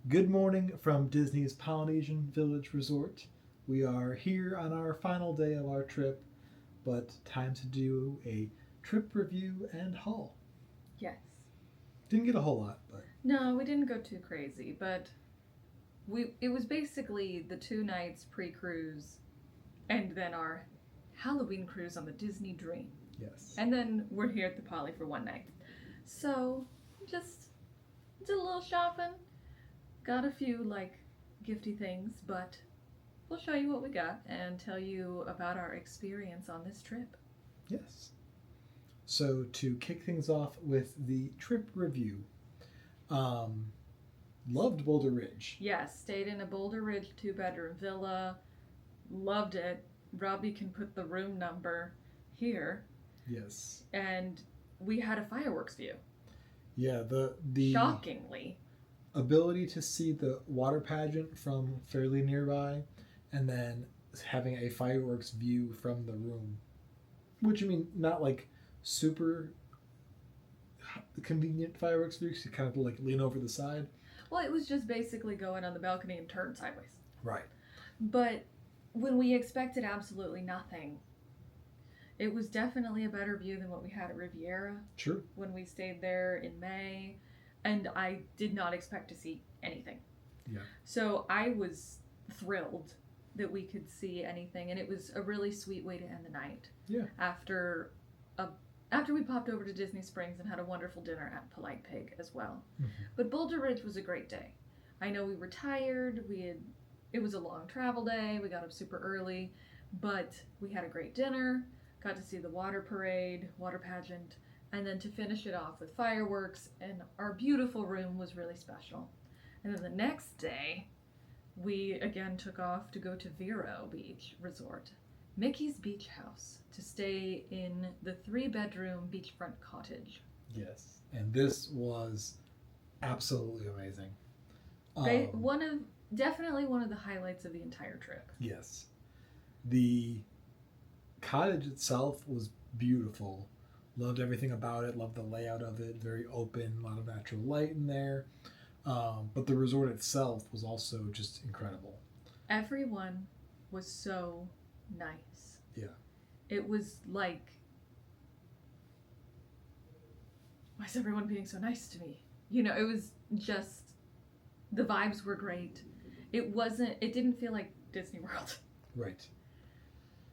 Good morning from Disney's Polynesian Village Resort. We are here on our final day of our trip, but time to do a trip review and haul. Yes. Didn't get a whole lot, but No, we didn't go too crazy, but it was basically the 2 nights pre-cruise and then our Halloween cruise on the Disney Dream. yes. And then we're here at the Poly for 1 night. So, just did a little shopping. Got a few, gifty things, but we'll show you what we got and tell you about our experience on this trip. Yes. So to kick things off with the trip review, loved Boulder Ridge. Yes, stayed in a Boulder Ridge 2-bedroom villa. Loved it. Robbie can put the room number here. Yes. And we had a fireworks view. Yeah, the Shockingly. ability to see the water pageant from fairly nearby and then having a fireworks view from the room, which I mean not like super convenient fireworks view because you kind of lean over the side. Well, it was just basically going on the balcony and turn sideways. Right. But when we expected absolutely nothing, it was definitely a better view than what we had at Riviera. True. When we stayed there in May, and I did not expect to see anything. Yeah. So I was thrilled that we could see anything, and it was a really sweet way to end the night. Yeah. After we popped over to Disney Springs and had a wonderful dinner at Polite Pig as well. Mm-hmm. But Boulder Ridge was a great day. I know we were tired. It was a long travel day. We got up super early, but we had a great dinner. Got to see the water parade, water pageant, and then to finish it off with fireworks, and our beautiful room was really special. And then the next day, we again took off to go to Vero Beach Resort, Mickey's Beach House, to stay in the 3-bedroom beachfront cottage. Yes, and this was absolutely amazing. Definitely one of the highlights of the entire trip. Yes, the cottage itself was beautiful. Loved everything about it. Loved the layout of it. Very open. A lot of natural light in there. But the resort itself was also just incredible. Everyone was so nice. Yeah. It was like, why is everyone being so nice to me? It was just, the vibes were great. It didn't feel like Disney World. Right.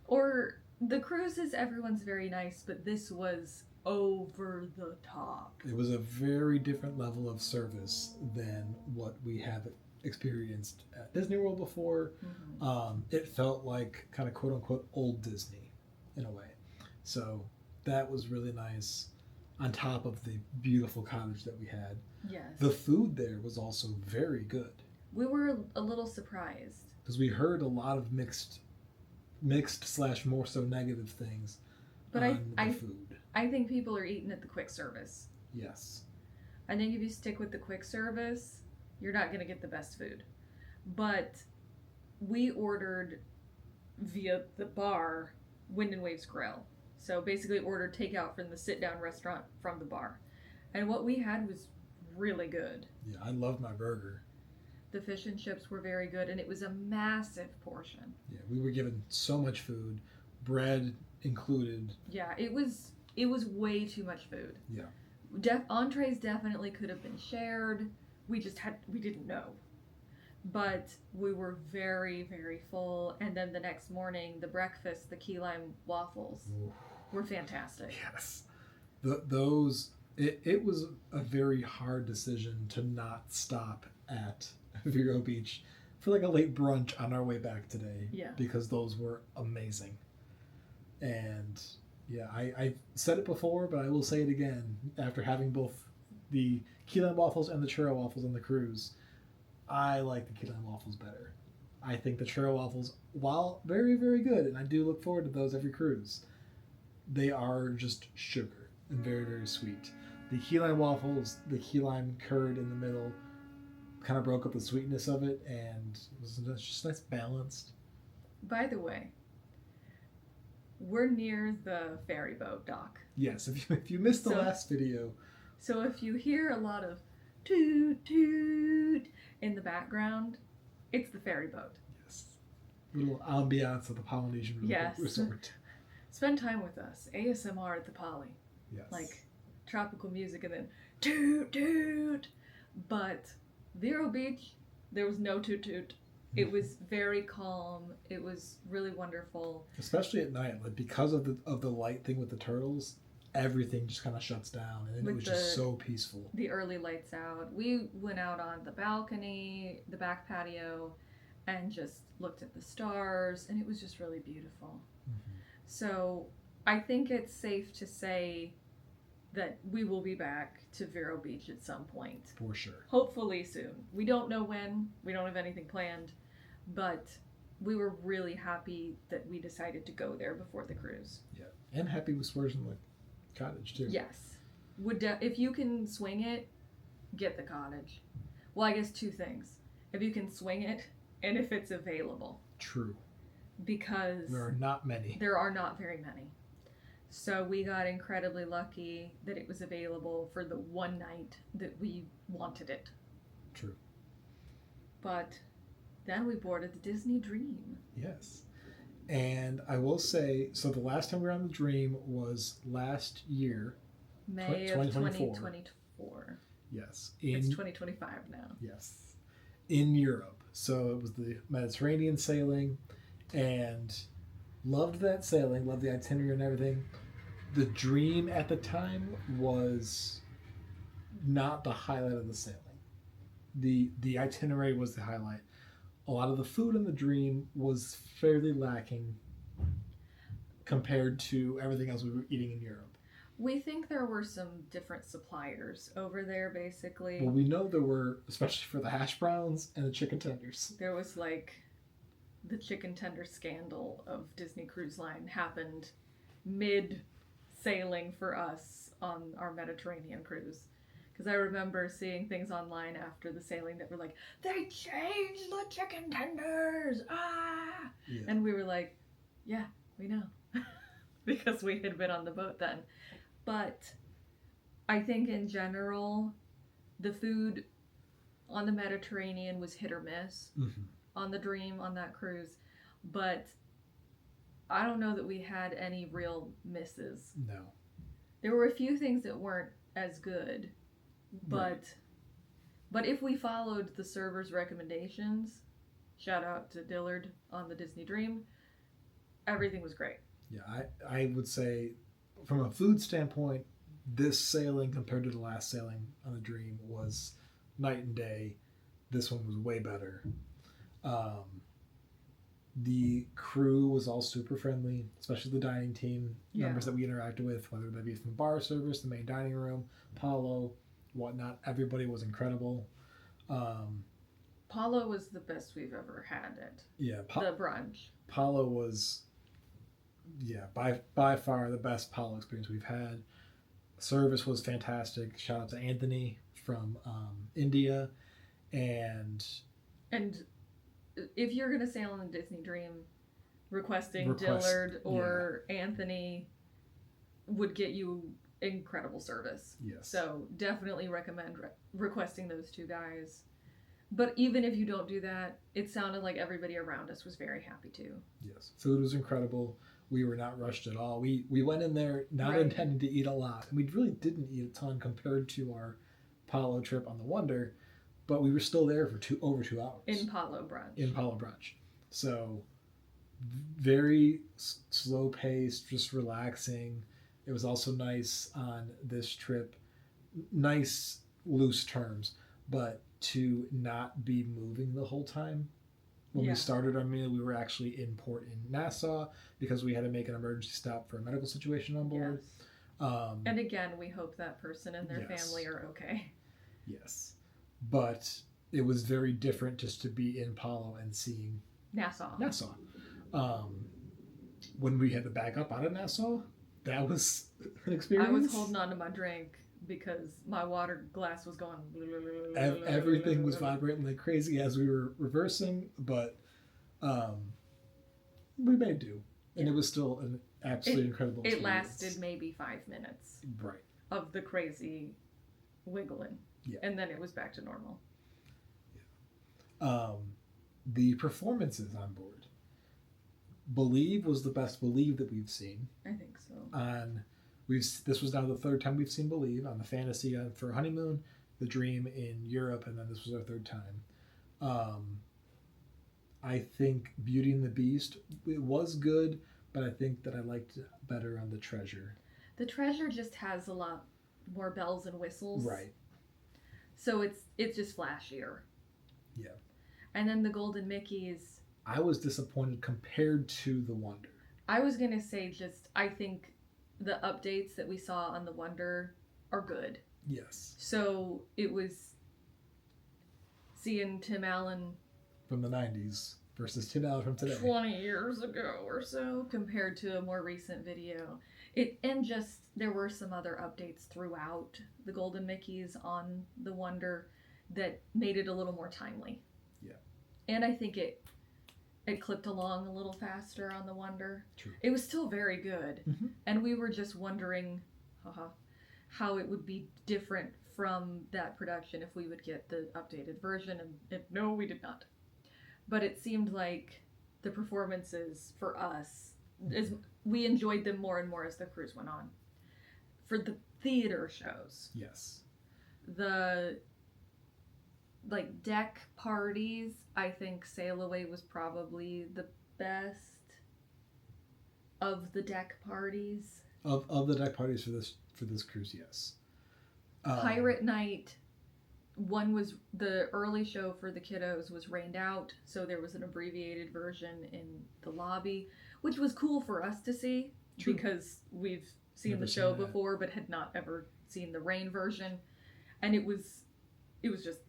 Or the cruises, everyone's very nice, but this was over the top. It was a very different level of service than what we have experienced at Disney World before. Mm-hmm. It felt like kind of quote unquote old Disney in a way. So that was really nice on top of the beautiful cottage that we had. Yes. The food there was also very good. We were a little surprised. Because we heard a lot of mixed / more so negative things but on the food. I think people are eating at the quick service. Yes. I think if you stick with the quick service, you're not going to get the best food. But we ordered via the bar Wind and Waves Grill. So basically ordered takeout from the sit-down restaurant from the bar. And what we had was really good. Yeah, I loved my burger. The fish and chips were very good, and it was a massive portion. Yeah, we were given so much food, bread included. Yeah, it was way too much food. Yeah. Entrees definitely could have been shared. We didn't know. But we were very, very full. And then the next morning, the breakfast, the key lime waffles, were fantastic. Yes. It was a very hard decision to not stop at Vero Beach for like a late brunch on our way back today. Yeah. Because those were amazing. And yeah, I said it before, but I will say it again. After having both the key lime waffles and the churro waffles on the cruise, I like the key lime waffles better. I think the churro waffles, while very, very good, and I do look forward to those every cruise, they are just sugar and very, very sweet. The key lime waffles, the key lime curd in the middle, kind of broke up the sweetness of it, and it was just nice balanced. By the way, we're near the ferry boat dock. Yes, if you missed the last video. So if you hear a lot of toot toot, In the background, it's the ferry boat. Yes. Little ambiance of the Polynesian Yes. Resort. Spend time with us. ASMR at the Poly. Yes. Like tropical music and then toot toot. But Vero Beach, there was no toot toot. It was very calm. It was really wonderful. Especially at night, like because of the light thing with the turtles, everything just kind of shuts down, and it was just so peaceful. The early lights out. We went out on the balcony, the back patio, and just looked at the stars, and it was just really beautiful. Mm-hmm. So I think it's safe to say that we will be back to Vero Beach at some point. For sure. Hopefully soon. We don't know when. We don't have anything planned. But we were really happy that we decided to go there before the cruise. Yeah. And happy with splurging the cottage, too. Yes. If you can swing it, get the cottage. Well, I guess two things. If you can swing it, and if it's available. True. Because there are not many. There are not very many. So we got incredibly lucky that it was available for the one night that we wanted it. True. But then we boarded the Disney Dream. Yes. And I will say, so the last time we were on the Dream was last year. May of 2024. Yes. It's 2025 now. Yes. In Europe. So it was the Mediterranean sailing, and loved that sailing, loved the itinerary and everything. The Dream at the time was not the highlight of the sailing. The itinerary was the highlight. A lot of the food in the Dream was fairly lacking compared to everything else we were eating in Europe. We think there were some different suppliers over there, basically. Well, we know there were, especially for the hash browns and the chicken tenders. There was like the chicken tender scandal of Disney Cruise Line happened mid-sailing for us on our Mediterranean cruise. Because I remember seeing things online after the sailing that were like, they changed the chicken tenders! Ah! Yeah. And we were like, yeah, we know. Because we had been on the boat then. But I think in general, the food on the Mediterranean was hit or miss. Mm-hmm. On the Dream, on that cruise. But I don't know that we had any real misses. No. There were a few things that weren't as good. But if we followed the server's recommendations, shout out to Dillard on the Disney Dream, everything was great. Yeah, I would say from a food standpoint, this sailing compared to the last sailing on the Dream was night and day. This one was way better. The crew was all super friendly, especially the dining team members that we interacted with, whether that be from the bar service, the main dining room, Paulo, whatnot. Everybody was incredible. Paulo was the best we've ever had it. Yeah, the brunch. Paulo was, by far the best Paulo experience we've had. Service was fantastic. Shout out to Anthony from India, and if you're gonna sail on the Disney Dream, requesting Dillard or Anthony would get you incredible service. Yes. So definitely recommend requesting those two guys. But even if you don't do that, it sounded like everybody around us was very happy too. Yes. Food was incredible. We were not rushed at all. We went in there not intending to eat a lot. And we really didn't eat a ton compared to our Paulo trip on the Wonder, but we were still there for over 2 hours. In Paulo brunch. So very slow paced, just relaxing. It was also nice on this trip, nice loose terms, but to not be moving the whole time. When we started our meal, we were actually in port in Nassau because we had to make an emergency stop for a medical situation on board. Yes. And again, we hope that person and their family are okay. Yes. But it was very different just to be in Paulo and seeing Nassau. When we had to back up out of Nassau, that was an experience. I was holding on to my drink because my water glass was going. Everything was vibrating like crazy as we were reversing, but we made do. And it was still an absolutely incredible experience. It lasted maybe 5 minutes. Right. Of the crazy wiggling. Yeah. And then it was back to normal. Yeah. The performances on board. Believe was the best Believe that we've seen. I think so. This was now the third time we've seen Believe on the Fantasy for Honeymoon, the Dream in Europe, and then this was our third time. I think Beauty and the Beast, it was good, but I think that I liked it better on the Treasure. The Treasure just has a lot more bells and whistles. Right. So it's just flashier. Yeah. And then the Golden Mickeys. I was disappointed compared to the Wonder. I was going to say I think the updates that we saw on the Wonder are good. Yes. So it was seeing Tim Allen from the 90s versus Tim Allen from today. 20 years ago or so compared to a more recent video. There were some other updates throughout the Golden Mickeys on the Wonder that made it a little more timely. Yeah. And I think it clipped along a little faster on the Wonder. True. It was still very good. Mm-hmm. And we were just wondering how it would be different from that production if we would get the updated version. And no, we did not. But it seemed like the performances for us, we enjoyed them more and more as the cruise went on. For the theater shows. Yes. The deck parties, I think Sail Away was probably the best of the deck parties. Of the deck parties for this cruise, yes. Pirate Night, one was the early show for the kiddos was rained out, so there was an abbreviated version in the lobby, which was cool for us to see. True. Because we've seen the show before but had not ever seen the rain version, and it was just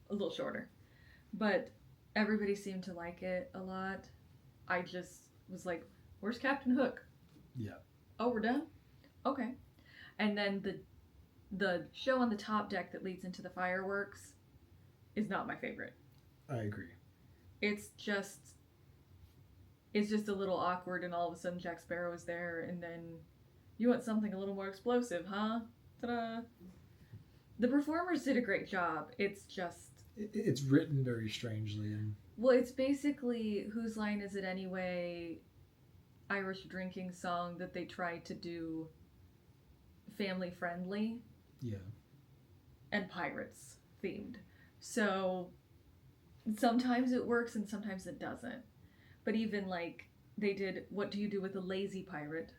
a little shorter, but everybody seemed to like it a lot. I just was like, where's Captain Hook? Yeah. Oh, we're done? Okay. And then the show on the top deck that leads into the fireworks is not my favorite. I agree. It's just a little awkward, and all of a sudden Jack Sparrow is there, and then you want something a little more explosive, huh? Ta-da! The performers did a great job. It's just... It's written very strangely. Well, it's basically Whose Line Is It Anyway? Irish drinking song that they tried to do family friendly. Yeah. And pirates themed. So sometimes it works and sometimes it doesn't. But even they did What Do You Do with a Lazy Pirate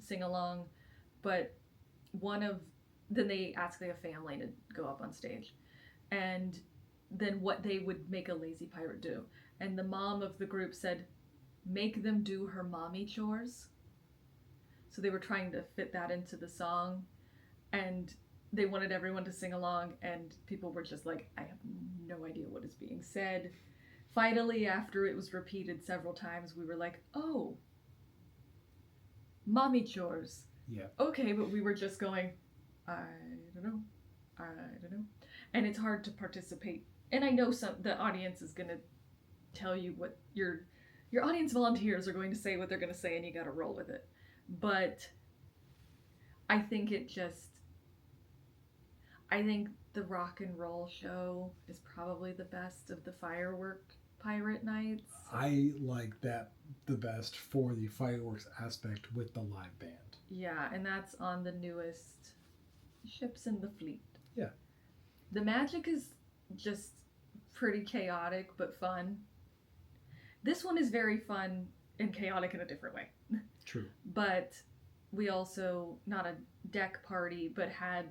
sing along, but then they asked a family to go up on stage, and then what they would make a lazy pirate do. And the mom of the group said, make them do her mommy chores. So they were trying to fit that into the song, and they wanted everyone to sing along, and people were just like, I have no idea what is being said. Finally, after it was repeated several times, we were like, oh, mommy chores. Yeah. Okay, but we were just going, I don't know. And it's hard to participate. And I know the audience is going to tell you what your audience volunteers are going to say what they're going to say, and you got to roll with it. But I think the rock and roll show is probably the best of the firework pirate nights. I like that the best for the fireworks aspect with the live band. Yeah, and that's on the newest ships in the fleet. Yeah. The magic is just pretty chaotic but fun. This one is very fun and chaotic in a different way. True. But we also, not a deck party, but had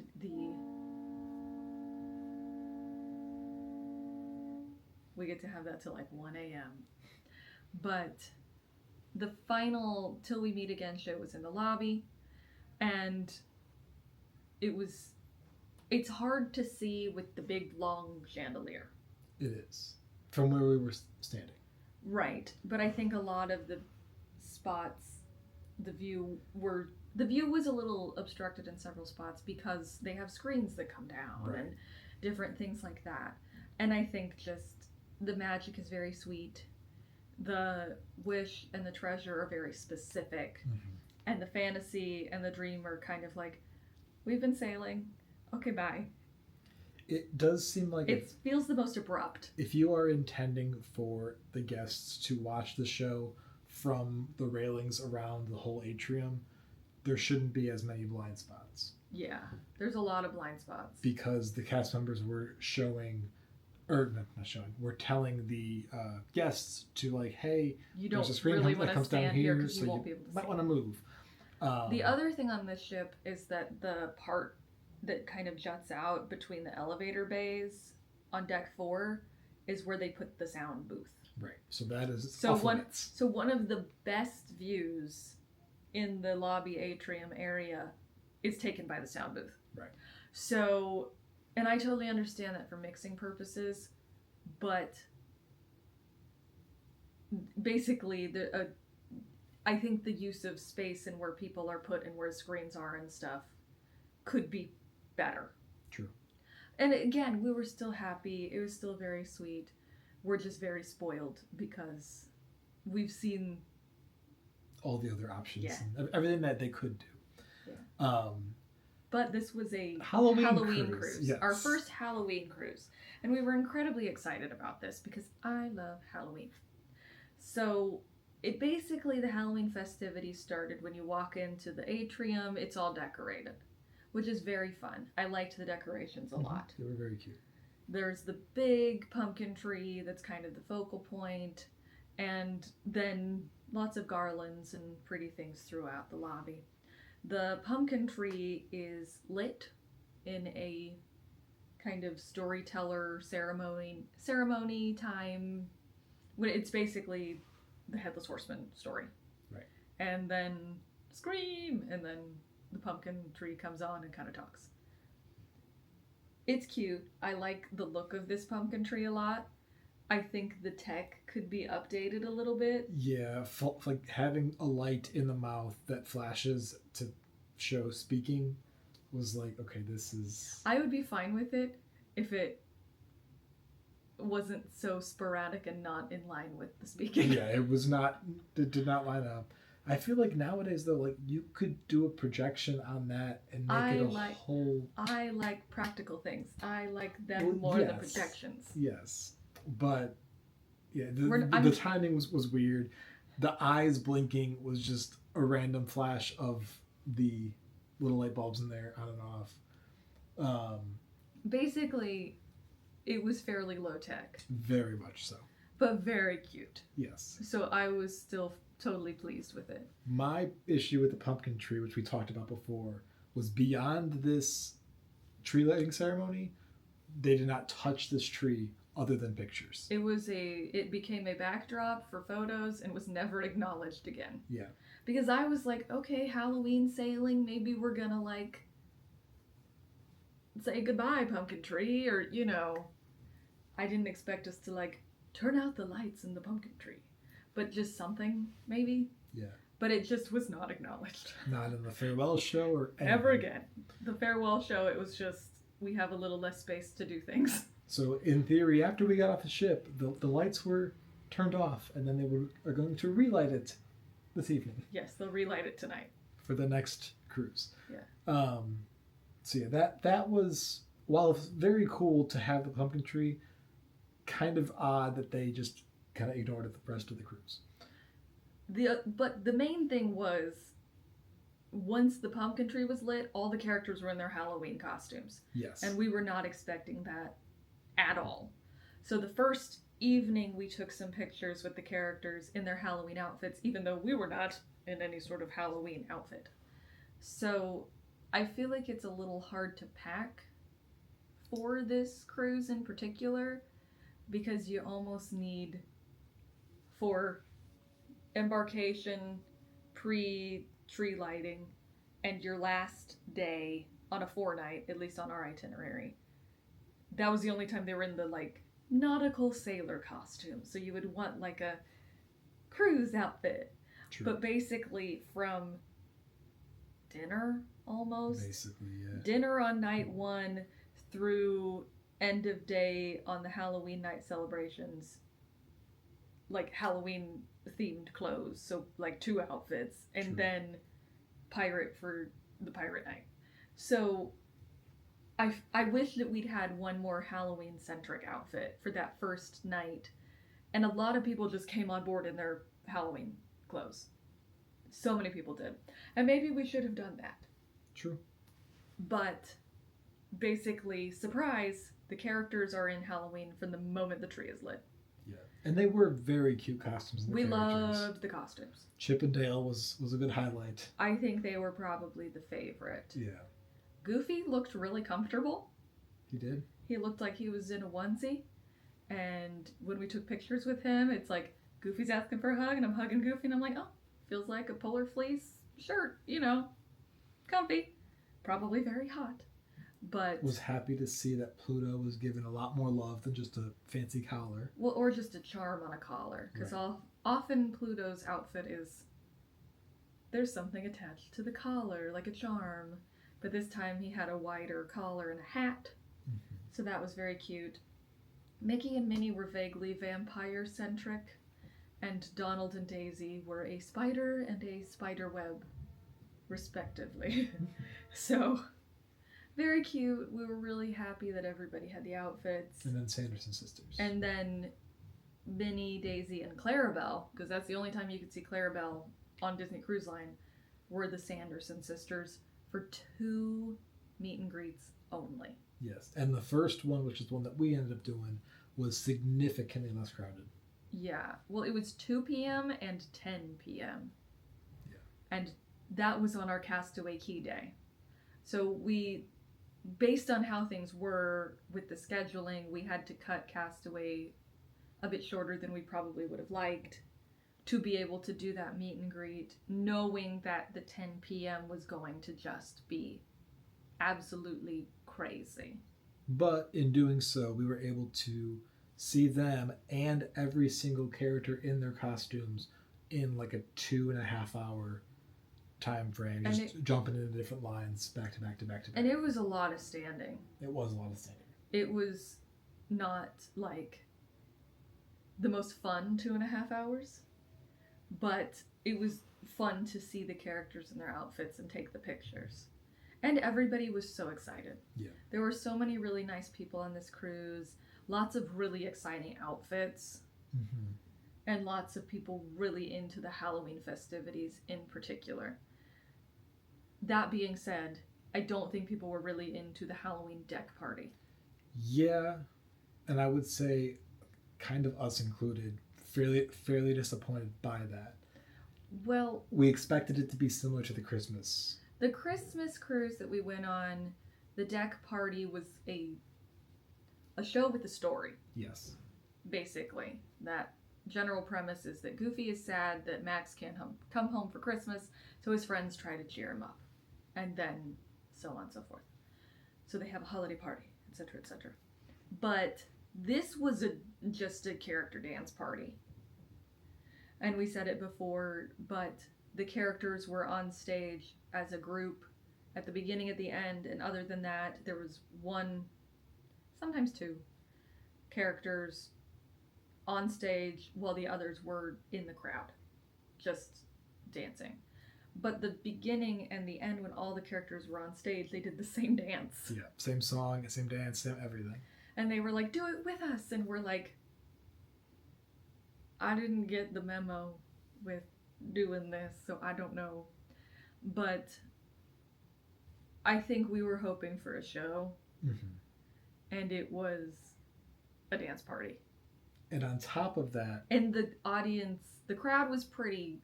we get to have that till 1 a.m. But the final Till We Meet Again show was in the lobby, and it's hard to see with the big long chandelier. It is. From where we were standing. Right, but I think a lot of the spots, the view was a little obstructed in several spots because they have screens that come down, right, and different things like that. And I think just the magic is very sweet. The Wish and the Treasure are very specific. Mm-hmm. And the Fantasy and the Dream are kind of like, we've been sailing. Okay, bye. It does seem like it feels the most abrupt. if you are intending for the guests to watch the show from the railings around the whole atrium, there shouldn't be as many blind spots. Yeah, there's a lot of blind spots. Because the cast members were showing, or not showing, were telling the guests to like, hey, you don't there's a screen really that want to comes down stand here here, because so you won't be able to might see. want to move. The other thing on this ship is that the part that kind of juts out between the elevator bays on deck 4 is where they put the sound booth. Right. So that is so one of the best views in the lobby atrium area is taken by the sound booth. Right. So, and I totally understand that for mixing purposes, but basically I think the use of space and where people are put and where screens are and stuff could be better. True. And again, we were still happy. It was still very sweet. We're just very spoiled because we've seen all the other options and everything that they could do. Yeah. But this was a Halloween cruise. Yes. Our first Halloween cruise. And we were incredibly excited about this because I love Halloween. So it basically, the Halloween festivities started when you walk into the atrium. It's all decorated, which is very fun. I liked the decorations a lot. They were very cute. There's the big pumpkin tree that's kind of the focal point, and then lots of garlands and pretty things throughout the lobby. The pumpkin tree is lit in a kind of storyteller ceremony time. It's basically the Headless Horseman story. Right. And then scream, and then the pumpkin tree comes on and kind of talks. It's cute. I like the look of this pumpkin tree a lot. I think the tech could be updated a little bit. Yeah, like having a light in the mouth that flashes to show speaking was like, okay, this is... I would be fine with it if it wasn't so sporadic and not in line with the speaking. Yeah, it did not line up. I feel like nowadays, though, like, you could do a projection on that and make it a whole... I like practical things. I like them more than projections. Yes. But, yeah, the timing was weird. The eyes blinking was just a random flash of the little light bulbs in there, on and off. Basically, it was fairly low tech. Very much so. But very cute. Yes. So I was still totally pleased with it. My issue with the pumpkin tree, which we talked about before, was beyond this tree lighting ceremony, they did not touch this tree other than pictures. It became a backdrop for photos and was never acknowledged again. Yeah. Because I was like, okay, Halloween sailing, maybe we're gonna like say goodbye, pumpkin tree, or I didn't expect us to like turn out the lights in the pumpkin tree. But just something, maybe. Yeah. But it just was not acknowledged. Not in the farewell show or anything. Ever again. The farewell show, it was just, we have a little less space to do things. So in theory, after we got off the ship, the lights were turned off, and then they are going to relight it this evening. Yes, they'll relight it tonight. For the next cruise. Yeah. So yeah, that was, while very cool to have the pumpkin tree, kind of odd that they just kind of ignored it the rest of the cruise. But the main thing was, once the pumpkin tree was lit, all the characters were in their Halloween costumes. Yes. And we were not expecting that at all. So the first evening we took some pictures with the characters in their Halloween outfits, even though we were not in any sort of Halloween outfit. So I feel like it's a little hard to pack for this cruise in particular, because you almost need, for embarkation, pre-tree lighting, and your last day on a 4-night, at least on our itinerary, that was the only time they were in the like nautical sailor costume. So you would want like a cruise outfit. True. But basically from dinner almost. Basically, yeah. Dinner on night 1 through end of day on the Halloween night celebrations, like Halloween themed clothes, so like 2 outfits, and True. then pirate for the pirate night. So I wish that we'd had one more Halloween centric outfit for that first night, and a lot of people just came on board in their Halloween clothes. So many people did, and maybe we should have done that. True. But basically, surprise, the characters are in Halloween from the moment the tree is lit. Yeah, and they were very cute costumes. We loved the costumes. Chip and Dale was a good highlight. I think they were probably the favorite. Yeah. Goofy looked really comfortable. He did. He looked like he was in a onesie. And when we took pictures with him, it's like Goofy's asking for a hug and I'm hugging Goofy and I'm like, oh, feels like a polar fleece shirt, comfy. Probably very hot. But was happy to see that Pluto was given a lot more love than just a fancy collar. Well, or just a charm on a collar. Because often Pluto's outfit is there's something attached to the collar, like a charm. But this time he had a wider collar and a hat. Mm-hmm. So that was very cute. Mickey and Minnie were vaguely vampire-centric. And Donald and Daisy were a spider and a spider web, respectively. So, very cute. We were really happy that everybody had the outfits. And then Sanderson sisters. And then Minnie, Daisy, and Clarabelle, because that's the only time you could see Clarabelle on Disney Cruise Line, were the Sanderson sisters for 2 meet and greets only. Yes, and the first one, which is the one that we ended up doing, was significantly less crowded. Yeah, well, it was 2 p.m. and 10 p.m. Yeah. And that was on our Castaway Key day. So we, based on how things were with the scheduling, we had to cut Castaway a bit shorter than we probably would have liked to be able to do that meet and greet, knowing that the 10 p.m. was going to just be absolutely crazy. But in doing so, we were able to see them and every single character in their costumes in like a 2.5 hour time frame, just jumping into different lines back to back to back to back. And it was a lot of standing. It was a lot of standing. It was not like the most fun 2.5 hours, but it was fun to see the characters in their outfits and take the pictures. And everybody was so excited. Yeah. There were so many really nice people on this cruise, lots of really exciting outfits, mm-hmm. and lots of people really into the Halloween festivities in particular. That being said, I don't think people were really into the Halloween deck party. Yeah, and I would say, kind of us included, fairly disappointed by that. Well, we expected it to be similar to the Christmas. The Christmas cruise that we went on, the deck party was a show with a story. Yes. Basically, that general premise is that Goofy is sad that Max can't come home for Christmas, so his friends try to cheer him up, and then so on and so forth. So they have a holiday party, etc., etc. But this was just a character dance party. And we said it before, but the characters were on stage as a group at the beginning, at the end, and other than that, there was 1, sometimes 2 characters on stage while the others were in the crowd, just dancing. But the beginning and the end, when all the characters were on stage, they did the same dance. Yeah, same song, same dance, same everything. And they were like, do it with us. And we're like, I didn't get the memo with doing this, so I don't know. But I think we were hoping for a show. Mm-hmm. And it was a dance party. And on top of that... And the audience, the crowd was pretty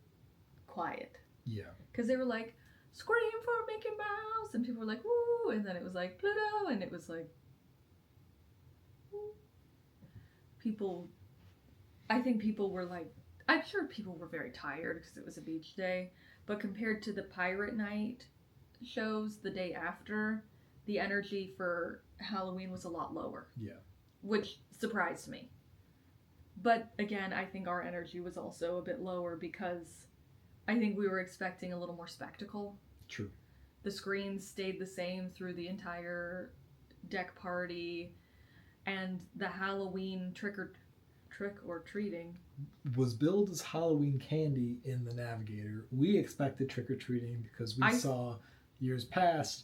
quiet. Yeah. Because they were like, scream for Mickey Mouse! And people were like, woo! And then it was like, Pluto! And it was like... Woo. I think people were like... I'm sure people were very tired because it was a beach day. But compared to the Pirate Night shows the day after, the energy for Halloween was a lot lower. Yeah. Which surprised me. But again, I think our energy was also a bit lower because I think we were expecting a little more spectacle. True. The screens stayed the same through the entire deck party, and the Halloween trick or treating was billed as Halloween candy in the Navigator. We expected trick or treating because we saw years past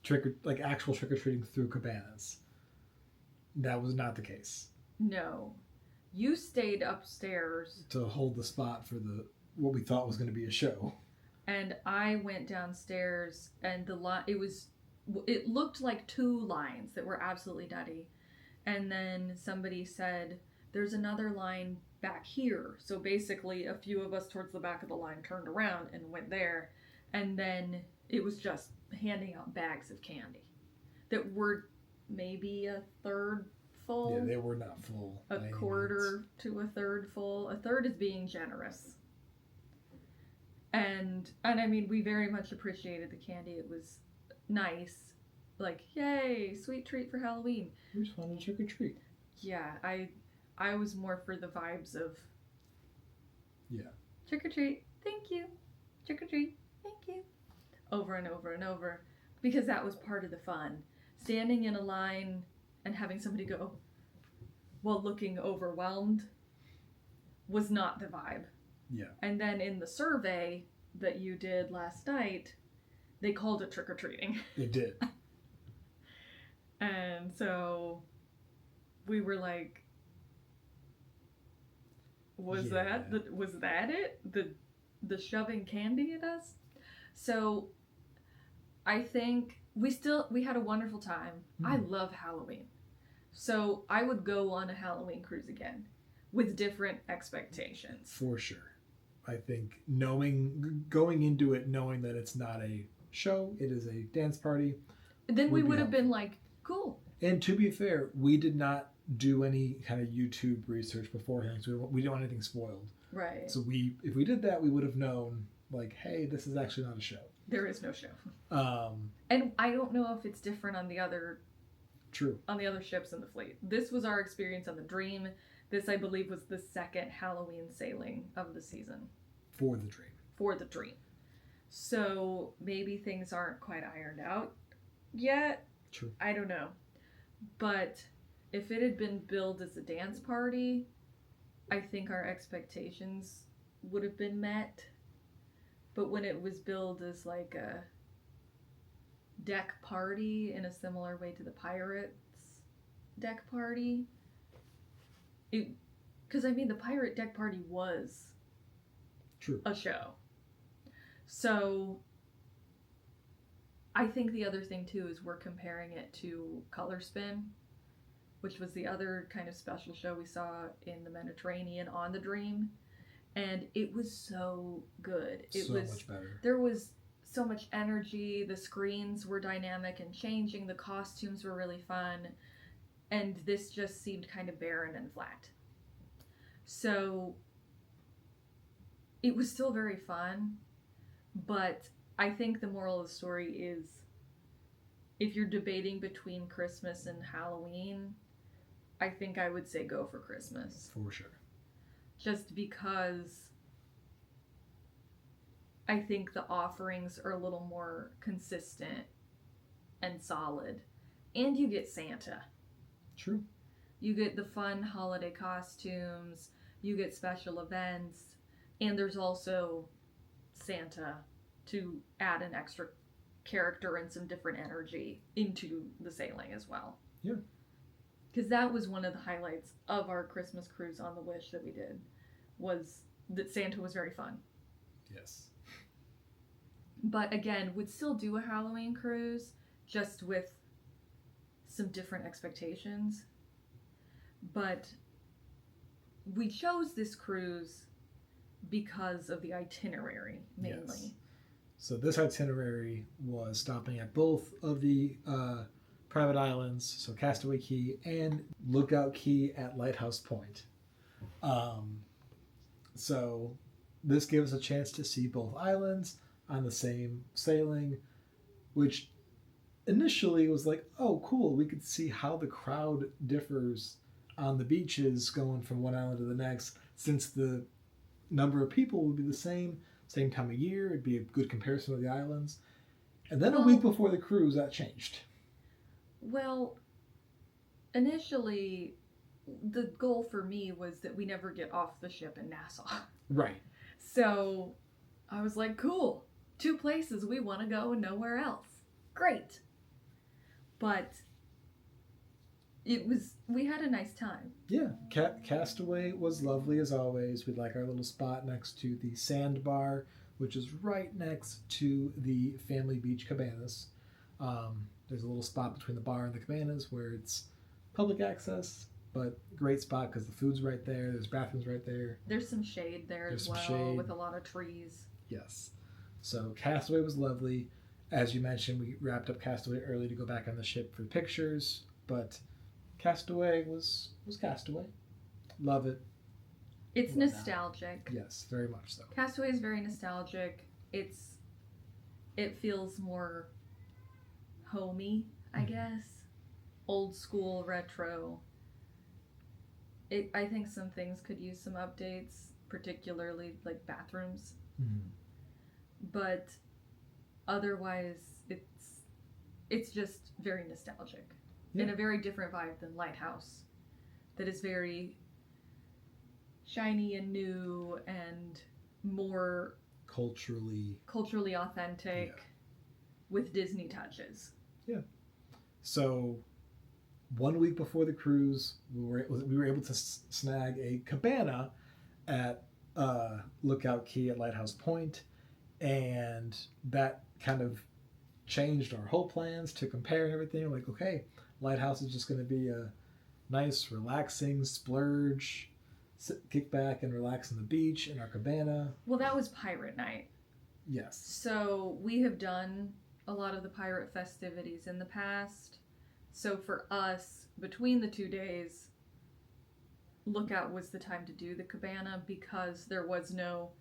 actual trick or treating through cabanas. That was not the case. No. You stayed upstairs to hold the spot for what we thought was going to be a show. And I went downstairs, and it looked like 2 lines that were absolutely nutty. And then somebody said, there's another line back here. So basically, a few of us towards the back of the line turned around and went there. And then it was just handing out bags of candy that were maybe a third full. Yeah, they were not full. A quarter to a third full. A third is being generous. And I mean, we very much appreciated the candy. It was nice. Like, yay, sweet treat for Halloween. We just wanted a trick or treat. Yeah, I was more for the vibes of trick or treat, thank you. Trick or treat, thank you. Over and over and over. Because that was part of the fun. Standing in a line and having somebody go while looking overwhelmed was not the vibe. Yeah. And then in the survey that you did last night, they called it trick-or-treating. It did. And so we were like, was that it? The shoving candy at us? So I think we had a wonderful time. I love Halloween. So I would go on a Halloween cruise again with different expectations. For sure. I think going into it knowing that it's not a show, it is a dance party. Then we would have been like, cool. And to be fair, we did not do any kind of YouTube research beforehand. So we didn't want anything spoiled. Right. So if we did that, we would have known, like, hey, this is actually not a show. There is no show. And I don't know if it's different on the other ships in the fleet. This was our experience on the Dream. This, I believe, was the second Halloween sailing of the season. For the Dream. So maybe things aren't quite ironed out yet. True. I don't know. But if it had been billed as a dance party, I think our expectations would have been met. But when it was billed as like a deck party in a similar way to the Pirates deck party, because I mean the pirate deck party was a show. So I think the other thing too is we're comparing it to Color Spin, which was the other kind of special show we saw in the Mediterranean on the Dream, and it was so good. It was much better. There was so much energy. The screens were dynamic and changing. The costumes were really fun. And this just seemed kind of barren and flat. So it was still very fun, but I think the moral of the story is if you're debating between Christmas and Halloween, I think I would say go for Christmas. For sure. Just because I think the offerings are a little more consistent and solid. And you get Santa. True. You get the fun holiday costumes, you get special events, and there's also Santa to add an extra character and some different energy into the sailing as well. Yeah. Because that was one of the highlights of our Christmas cruise on the Wish that we did, was that Santa was very fun. Yes. But again, would still do a Halloween cruise, just with some different expectations. But we chose this cruise because of the itinerary, mainly. Yes. So this itinerary was stopping at both of the private islands, so Castaway Key and Lookout Key at Lighthouse Point. So this gave us a chance to see both islands on the same sailing, which initially was like, oh, cool, we could see how the crowd differs on the beaches going from one island to the next, since the number of people would be the same time of year. It'd be a good comparison of the islands. And then a week before the cruise, that changed. Well, initially, the goal for me was that we never get off the ship in Nassau. Right. So I was like, cool, 2 places we want to go and nowhere else. Great. but we had a nice time. Yeah, Castaway was lovely as always. We'd like our little spot next to the Sandbar, which is right next to the Family Beach Cabanas. There's a little spot between the bar and the cabanas where it's public access, but great spot because the food's right there. There's bathrooms right there. There's some shade there as well, with a lot of trees. Yes. So Castaway was lovely. As you mentioned, we wrapped up Castaway early to go back on the ship for pictures, but Castaway was Castaway. Love it. It's nostalgic. Yes, very much so. Castaway is very nostalgic. It feels more homey, I guess. Old school, retro. I think some things could use some updates, particularly like bathrooms. Mm-hmm. But otherwise, it's just very nostalgic. Yeah. In a very different vibe than Lighthouse. That is very shiny and new and more culturally authentic with Disney touches. Yeah. So 1 week before the cruise, we were able to snag a cabana at Lookout Key at Lighthouse Point, and that kind of changed our whole plans to compare and everything. We're like, okay, Lighthouse is just going to be a nice, relaxing splurge, kick back and relax on the beach in our cabana. Well, that was pirate night. Yes. So we have done a lot of the pirate festivities in the past. So for us, between the 2 days, Lookout was the time to do the cabana because there was no,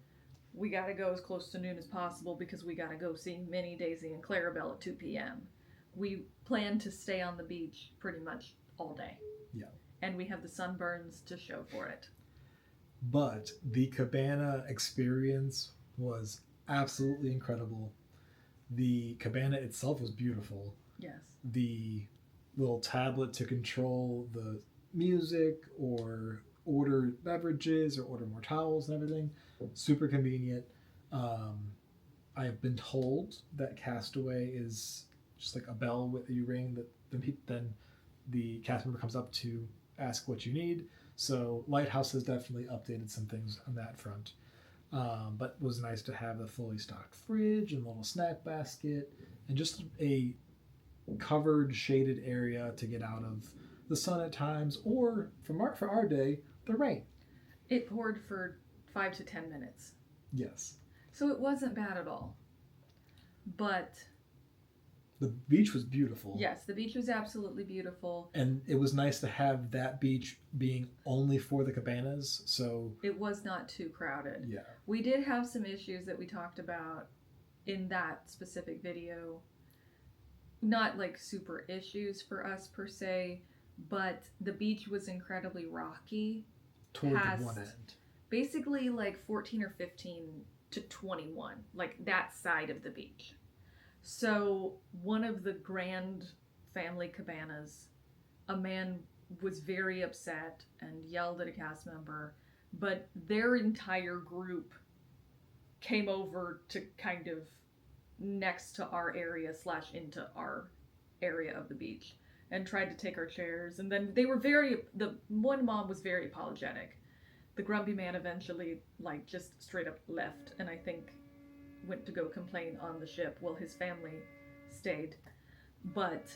we gotta go as close to noon as possible because we gotta go see Minnie, Daisy, and Clarabelle at 2 p.m. We planned to stay on the beach pretty much all day. Yeah. And we have the sunburns to show for it. But the cabana experience was absolutely incredible. The cabana itself was beautiful. Yes. The little tablet to control the music or order beverages or order more towels and everything, super convenient. I've been told that Castaway is just like a bell that you ring that then the cast member comes up to ask what you need. So Lighthouse has definitely updated some things on that front. But it was nice to have the fully stocked fridge and little snack basket and just a covered, shaded area to get out of the sun at times, or for our day, the rain. It poured for 5 to 10 minutes. Yes. So it wasn't bad at all. But the beach was beautiful. Yes, the beach was absolutely beautiful. And it was nice to have that beach being only for the cabanas, so it was not too crowded. Yeah. We did have some issues that we talked about in that specific video. Not like super issues for us per se, but the beach was incredibly rocky. Toward the one end. Basically like 14 or 15 to 21, like that side of the beach. So one of the grand family cabanas, a man was very upset and yelled at a cast member, but their entire group came over to kind of next to our area / into our area of the beach and tried to take our chairs. And then the one mom was very apologetic. The grumpy man eventually just straight up left, and I think went to go complain on the ship while his family stayed. But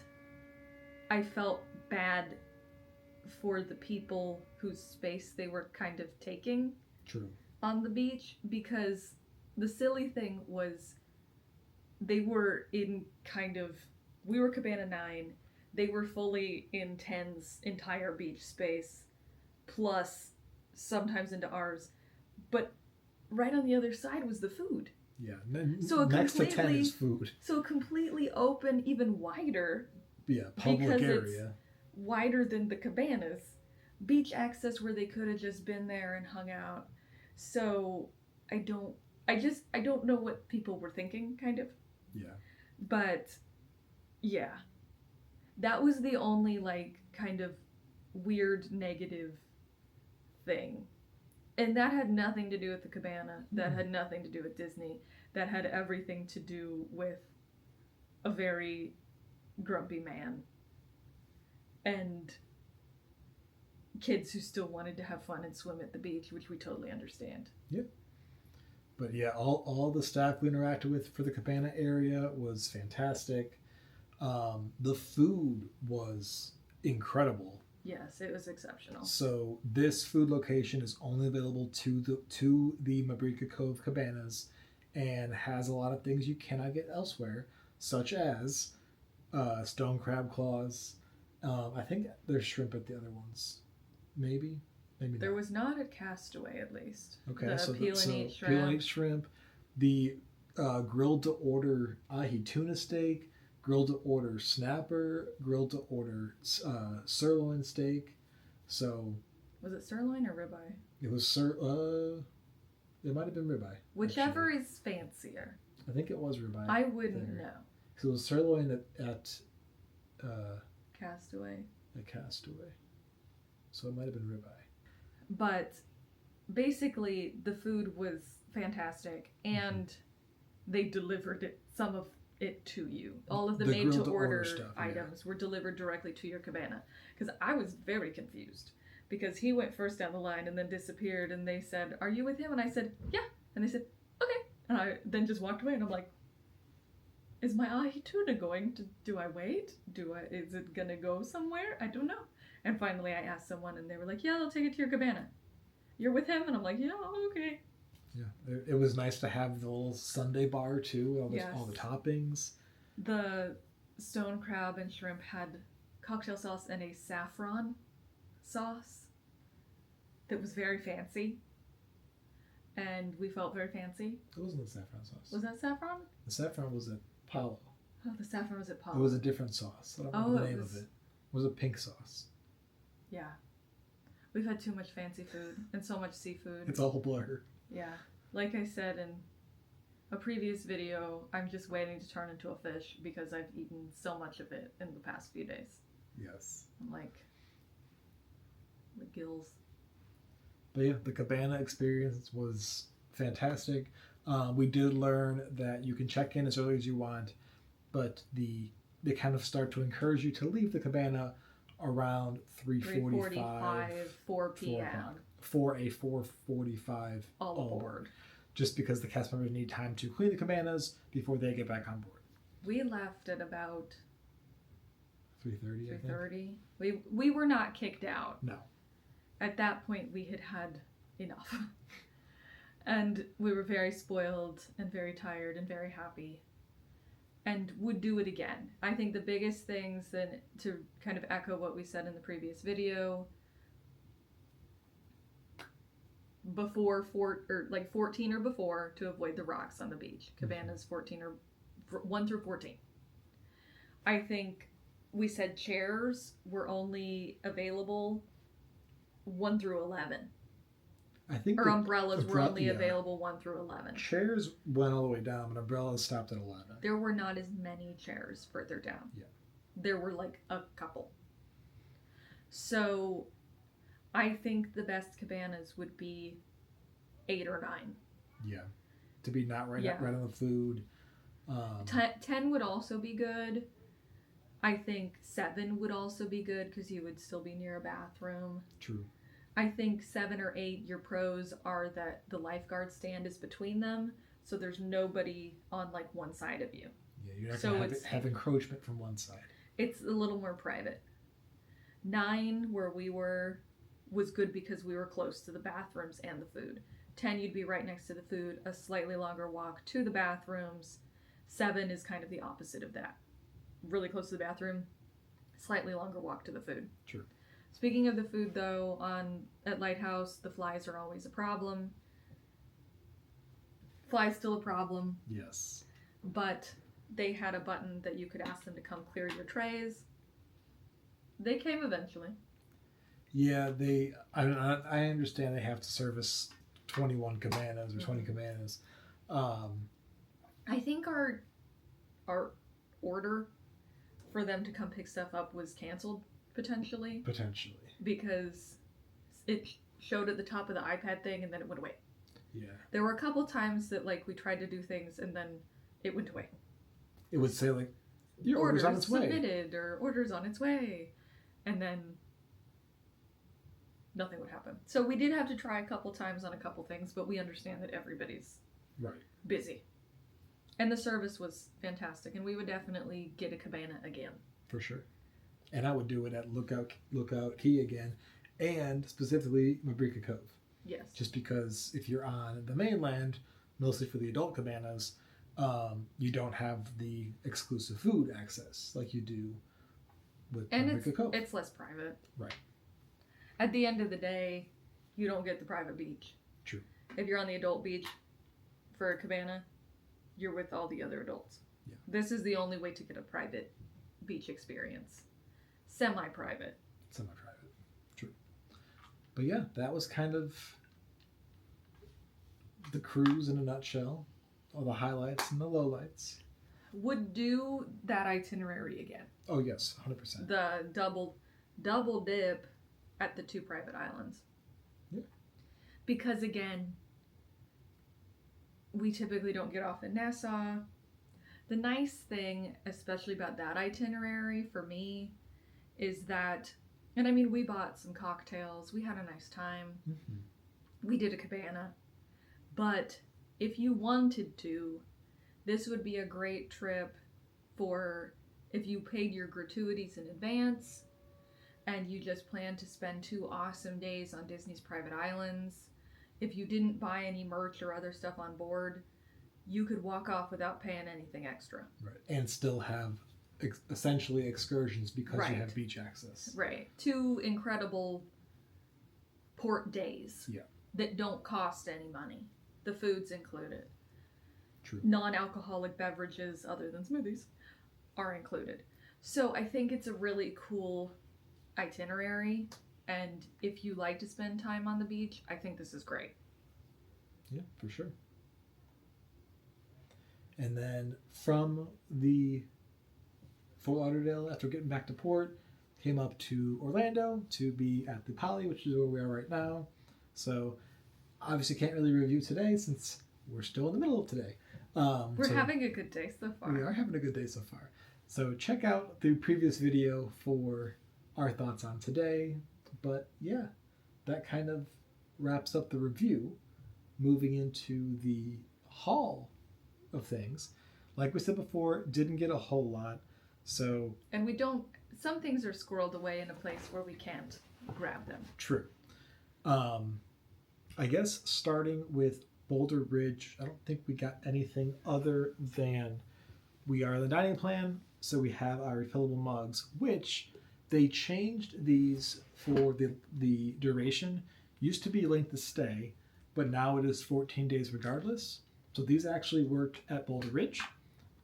I felt bad for the people whose space they were kind of taking. True. On the beach, because the silly thing was they were in we were Cabana 9, they were fully in 10's entire beach space, plus sometimes into ours, but right on the other side was the food. Yeah, so next to 10 is food. So completely open, even wider. Yeah, public area. It's wider than the cabanas. Beach access where they could have just been there and hung out. So I don't know what people were thinking, kind of. Yeah. But yeah, that was the only kind of weird negative thing. And that had nothing to do with the cabana. That had nothing to do with Disney. That had everything to do with a very grumpy man and kids who still wanted to have fun and swim at the beach, which we totally understand. Yep. But yeah, all the staff we interacted with for the cabana area was fantastic. The food was incredible. Yes, it was exceptional. So this food location is only available to the Mabrika Cove cabanas, and has a lot of things you cannot get elsewhere, such as stone crab claws. I think there's shrimp at the other ones. Maybe not. There was not at Castaway, at least. Okay, the so peel and eat shrimp. Peel and eat shrimp. The grilled to order ahi tuna steak, grilled to order snapper, grilled to order sirloin steak. So was it sirloin or ribeye? it was it might have been ribeye. Whichever is fancier. I think it was ribeye. I wouldn't know. So it was sirloin at Castaway. At Castaway. So it might have been ribeye. But basically, the food was fantastic, and they delivered some of it to you. All of the made-to-order items were delivered directly to your cabana. Because I was very confused. Because he went first down the line and then disappeared, and they said, "Are you with him?" And I said, "Yeah." And they said, "Okay." And I then just walked away, and I'm like, is my ahi tuna going to, do I wait? Is it gonna go somewhere? I don't know. And finally I asked someone, and they were like, "Yeah, they'll take it to your cabana." You're with him? And I'm like, "Yeah, okay." Yeah, it was nice to have the little sundae bar too, all the toppings. The stone crab and shrimp had cocktail sauce and a saffron sauce that was very fancy. And we felt very fancy. It wasn't the saffron sauce. Was that saffron? The saffron was at Palo. Oh, the saffron was at Palo. It was a different sauce. I don't know the name of it. It was a pink sauce. Yeah. We've had too much fancy food and so much seafood. It's all blur. Yeah. Like I said in a previous video, I'm just waiting to turn into a fish because I've eaten so much of it in the past few days. Yes. I'm like, the gills. But yeah, the cabana experience was fantastic. We did learn that you can check in as early as you want, but they kind of start to encourage you to leave the cabana around 3:45, 4 p.m. For a 4:45 all aboard. Just because the cast members need time to clean the cabanas before they get back on board. We left at about 3:30. 3:30. We were not kicked out. No. At that point, we had enough. And we were very spoiled and very tired and very happy. And would do it again. I think the biggest things, then, to kind of echo what we said in the previous video, before 14 or before, to avoid the rocks on the beach. Cabanas 14 or 1 through 14. I think we said chairs were only available 1 through 11. I think umbrellas were only available 1 through 11. Chairs went all the way down, but umbrellas stopped at 11. There were not as many chairs further down. Yeah. There were like a couple. So I think the best cabanas would be 8 or 9. Yeah. To be not right on the food. 10 would also be good. I think 7 would also be good because you would still be near a bathroom. True. I think 7 or 8, your pros are that the lifeguard stand is between them, so there's nobody on like one side of you. Yeah, you're not going to have encroachment from one side. It's a little more private. 9, where we were, was good because we were close to the bathrooms and the food. 10, you'd be right next to the food, a slightly longer walk to the bathrooms. 7 is kind of the opposite of that. Really close to the bathroom, slightly longer walk to the food. True. Speaking of the food, though, at Lighthouse, the flies are always a problem. Flies still a problem. Yes. But they had a button that you could ask them to come clear your trays. They came eventually. Yeah, I understand they have to service 21 cabanas or 20 cabanas. I think our order for them to come pick stuff up was canceled. Potentially. Because it showed at the top of the iPad thing and then it went away. Yeah. There were a couple times that like we tried to do things and then it went away. It would say like, your order's on its way. Submitted or order's on its way. and then nothing would happen. So we did have to try a couple times on a couple things, but we understand that everybody's busy. And the service was fantastic, and we would definitely get a cabana again. For sure. And I would do it at Lookout Key again, and specifically Mabrika Cove. Yes. Just because if you're on the mainland, mostly for the adult cabanas, you don't have the exclusive food access like you do with Mabrika Cove. It's less private. Right. At the end of the day, you don't get the private beach. True. If you're on the adult beach for a cabana, you're with all the other adults. Yeah. This is the only way to get a private beach experience. Semi-private. Semi-private. True. But yeah, that was kind of the cruise in a nutshell. All the highlights and the lowlights. Would do that itinerary again. Oh yes, 100%. The double dip at the 2 private islands. Yeah. Because again, we typically don't get off in Nassau. The nice thing, especially about that itinerary for me, is that, and I mean, we bought some cocktails. We had a nice time. Mm-hmm. We did a cabana. But if you wanted to, this would be a great trip for if you paid your gratuities in advance and you just plan to spend 2 awesome days on Disney's private islands. If you didn't buy any merch or other stuff on board, you could walk off without paying anything extra. Right. And still have essentially excursions because you have beach access. Right. 2 incredible port days that don't cost any money. The food's included. True. Non-alcoholic beverages other than smoothies are included. So I think it's a really cool itinerary, and if you like to spend time on the beach, I think this is great. Yeah, for sure. And then from the Fort Lauderdale, after getting back to port, came up to Orlando to be at the Poly, which is where we are right now. So obviously can't really review today since we're still in the middle of today. We're having a good day so far. We are having a good day so far. So check out the previous video for our thoughts on today. But yeah, that kind of wraps up the review. Moving into the haul of things. Like we said before, didn't get a whole lot. So and we don't, some things are squirreled away in a place where we can't grab them. True. I guess starting with Boulder Bridge, I don't think we got anything other than we are the dining plan, so we have our refillable mugs, which they changed these for the duration. Used to be length of stay, but now it is 14 days regardless. So these actually worked at Boulder Ridge,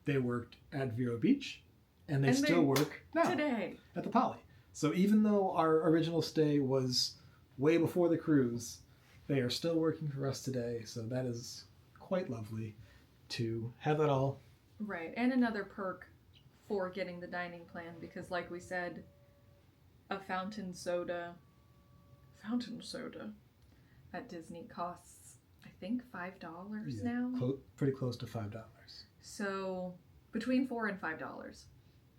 they worked at Vero Beach, and they still work now today at the Poly. So even though our original stay was way before the cruise, they are still working for us today. So that is quite lovely to have that all. Right. And another perk for getting the dining plan, because like we said, a fountain soda at Disney costs, I think, $5 now. Pretty close to $5. So between $4 and $5.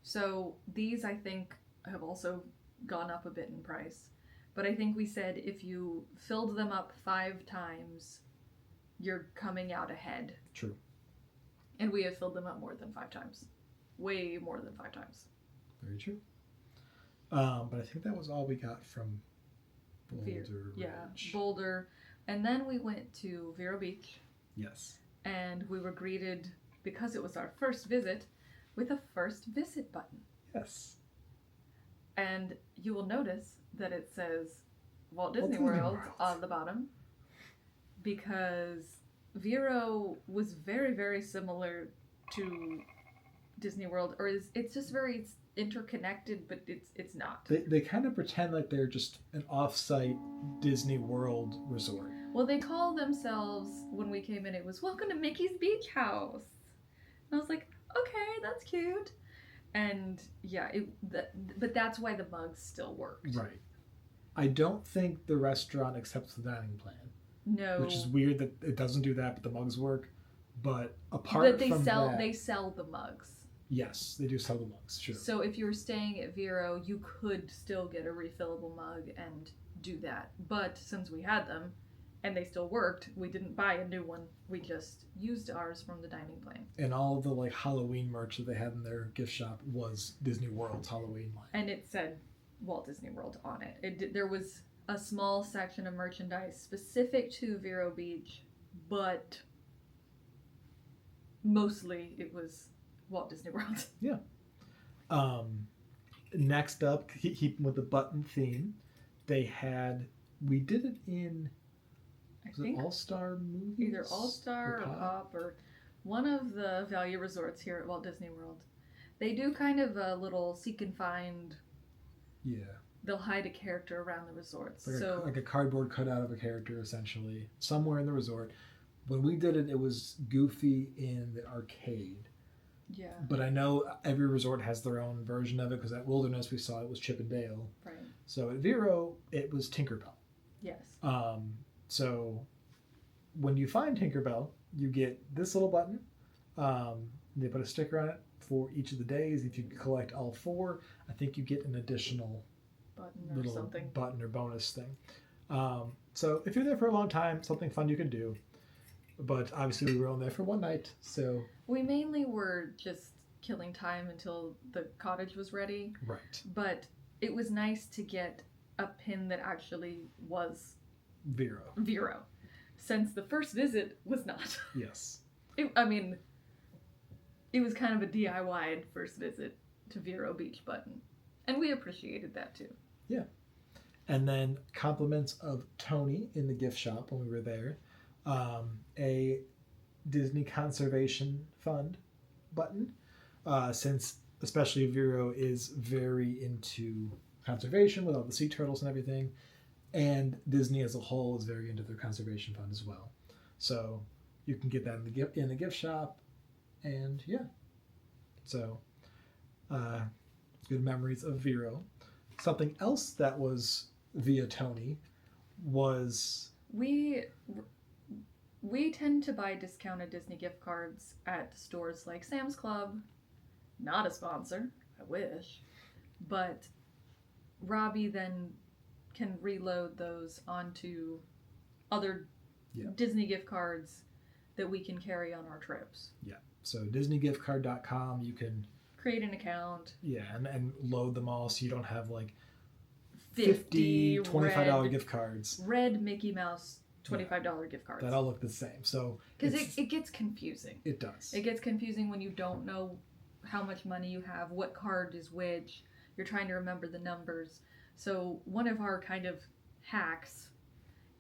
So these, I think, have also gone up a bit in price. But I think we said if you filled them up 5 times, you're coming out ahead. True. And we have filled them up more than 5 times. Way more than 5 times. Very true. But I think that was all we got from Boulder Ridge. Yeah, Boulder. And then we went to Vero Beach. Yes. And we were greeted, because it was our first visit, with a first visit button. Yes. And you will notice that it says Walt Disney World on the bottom, because Vero was very, very similar to Disney World, or it's just very interconnected, but it's not. They kind of pretend like they're just an off-site Disney World resort. Well, they call themselves, when we came in, it was "Welcome to Mickey's Beach House." And I was like, okay, that's cute. And yeah, but that's why the mugs still worked. Right. I don't think the restaurant accepts the dining plan. No. Which is weird that it doesn't do that, but the mugs work. But apart from that, they sell the mugs. Yes, they do sell the mugs, sure. So if you were staying at Vero, you could still get a refillable mug and do that. But since we had them and they still worked, we didn't buy a new one. We just used ours from the dining plan. And all the like Halloween merch that they had in their gift shop was Disney World's Halloween line. And it said Walt Disney World on it. There was a small section of merchandise specific to Vero Beach, but mostly it was Walt Disney World. Yeah. Next up, keeping with the button theme, we did it in, was it All-Star Movies? Either All-Star or Pop or one of the value resorts here at Walt Disney World. They do kind of a little seek and find. Yeah. They'll hide a character around the resorts. Like a cardboard cutout of a character, essentially, somewhere in the resort. When we did it, it was Goofy in the arcade. Yeah. But I know every resort has their own version of it, because at Wilderness we saw it was Chip and Dale. Right. So at Vero, it was Tinkerbell. Yes. So when you find Tinkerbell, you get this little button. They put a sticker on it for each of the days. If you collect all 4, I think you get an additional button or bonus thing. So if you're there for a long time, something fun you can do. But obviously we were only there for one night, so... We mainly were just killing time until the cottage was ready. Right. But it was nice to get a pin that actually was... Vero. Since the first visit was not. Yes. It was kind of a DIY first visit to Vero Beach button. And we appreciated that too. Yeah. And then compliments of Tony in the gift shop when we were there. A Disney Conservation Fund button, since especially Vero is very into conservation with all the sea turtles and everything, and Disney as a whole is very into their conservation fund as well. So you can get that in the gift shop, and yeah. So good memories of Vero. Something else that was via Tony was... We tend to buy discounted Disney gift cards at stores like Sam's Club. Not a sponsor, I wish. But Robbie then can reload those onto other Disney gift cards that we can carry on our trips. Yeah. So DisneyGiftCard.com, you can create an account. Yeah, and load them all so you don't have like 50 $25 gift cards. Red Mickey Mouse $25 gift cards. That all look the same. So because it gets confusing. It does. It gets confusing when you don't know how much money you have, what card is which. You're trying to remember the numbers. So one of our kind of hacks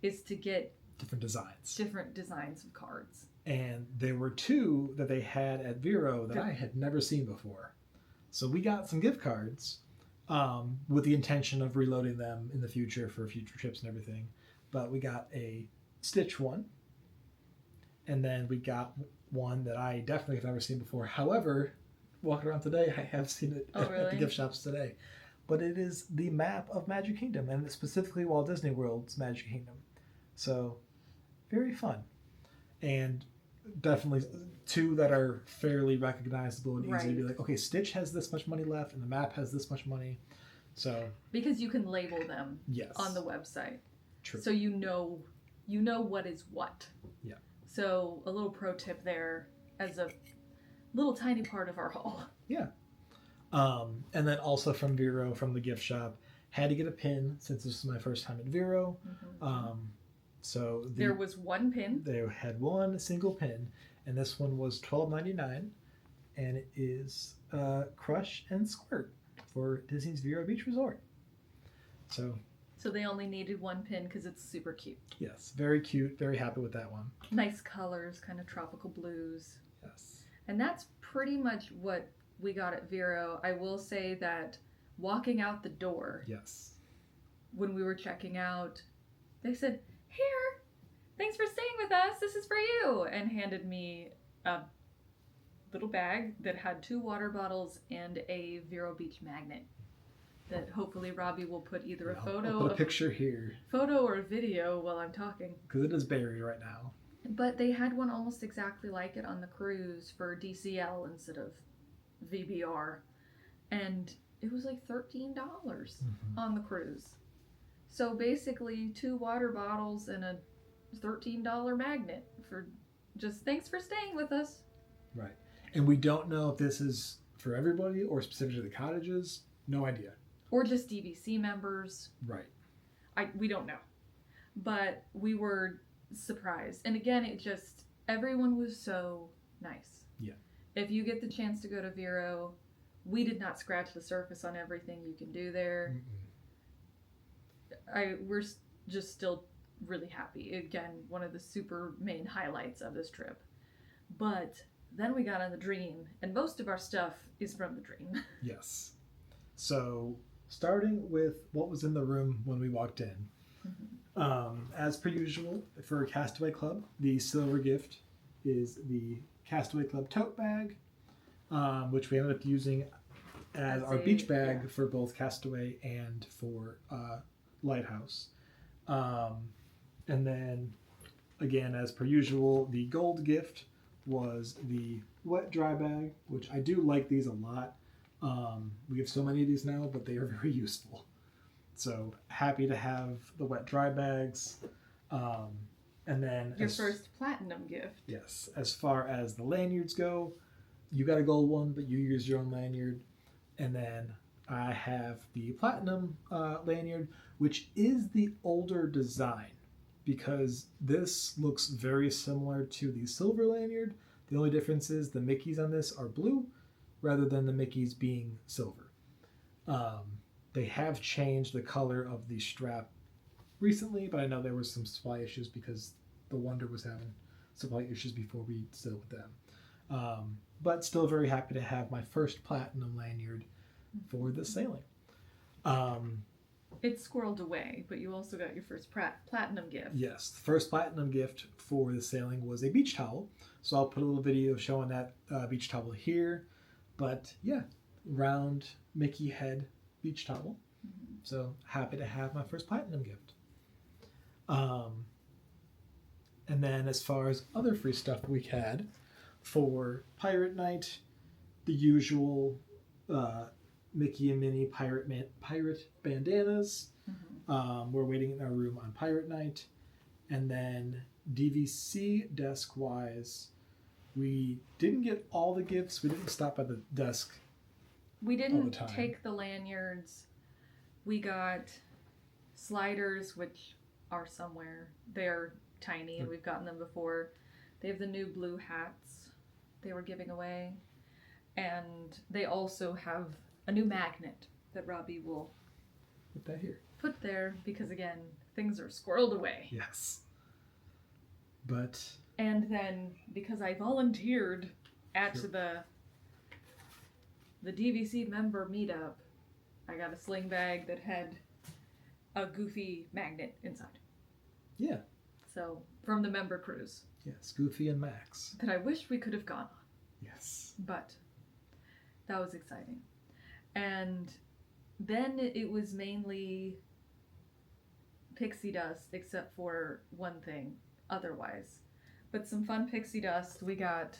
is to get different designs of cards. And there were 2 that they had at Vero that I had never seen before. So we got some gift cards with the intention of reloading them in the future for future trips and everything. But we got a Stitch one, and then we got one that I definitely have never seen before. However, walking around today, I have seen it at the gift shops today. But it is the map of Magic Kingdom, and it's specifically Walt Disney World's Magic Kingdom. So, very fun. And definitely 2 that are fairly recognizable and easy to be like, okay, Stitch has this much money left, and the map has this much money. So because you can label them on the website. True. So you know what is what. Yeah. So a little pro tip there as a little tiny part of our haul. Yeah. And then also from Vero, from the gift shop, had to get a pin since this was my first time at Vero. Mm-hmm. So there was one pin. They had one single pin, and this one was $12.99, and it is Crush and Squirt for Disney's Vero Beach Resort. So they only needed one pin because it's super cute. Yes, very cute. Very happy with that one. Nice colors, kind of tropical blues. Yes. And that's pretty much what we got at Vero. I will say that walking out the door. Yes. When we were checking out, they said, "Here, thanks for staying with us. This is for you," and handed me a little bag that had 2 water bottles and a Vero Beach magnet. That hopefully Robbie will put either a photo, I'll put a picture here, photo or a video while I'm talking, because it is buried right now. But they had one almost exactly like it on the cruise for DCL instead of VBR, and it was like $13 on the cruise. So basically 2 water bottles and a $13 magnet for just thanks for staying with us. Right. And we don't know if this is for everybody or specific to the cottages. No idea. Or just DVC members. Right. We don't know. But we were surprised. And again, everyone was so nice. Yeah. If you get the chance to go to Vero, we did not scratch the surface on everything you can do there. We're just still really happy. Again, one of the super main highlights of this trip. But then we got on the Dream, and most of our stuff is from the Dream. Yes. So, starting with what was in the room when we walked in. As per usual, for Castaway Club, the silver gift is the Castaway Club tote bag, which we ended up using as our beach bag for both Castaway and for Lighthouse. And then, again, as per usual, the gold gift was the wet dry bag, which I do like these a lot. We have so many of these now, but they are very useful. So happy to have the wet dry bags. And then your first platinum gift. Yes. As far as the lanyards go, you got a gold one, but you use your own lanyard. And then I have the platinum lanyard, which is the older design, because this looks very similar to the silver lanyard. The only difference is the Mickeys on this are blue rather than the Mickeys being silver. They have changed the color of the strap recently, but I know there was some supply issues because the Wonder was having supply issues before we sailed with them. But still very happy to have my first platinum lanyard for the sailing. It's squirreled away, but you also got your first platinum gift. Yes, the first platinum gift for the sailing was a beach towel. So I'll put a little video showing that beach towel here. But yeah, round Mickey head beach towel. So happy to have my first platinum gift. And then as far as other free stuff we had for Pirate Night, the usual Mickey and Minnie pirate bandanas. We're waiting in our room on Pirate Night. And then DVC desk wise, we didn't get all the gifts. We didn't stop at the desk. We didn't take the lanyards. We got sliders, which are somewhere. They're tiny, and we've gotten them before. They have the new blue hats they were giving away. And they also have a new magnet that Robbie will put that here. Put there because, again, things are squirreled away. Yes. But... And then, because I volunteered at the DVC member meetup, I got a sling bag that had a Goofy magnet inside. Yeah. So, from the member cruise. Yes, Goofy and Max. That I wish we could have gone on. Yes. But that was exciting. And then it was mainly pixie dust, except for one thing otherwise. But some fun pixie dust we got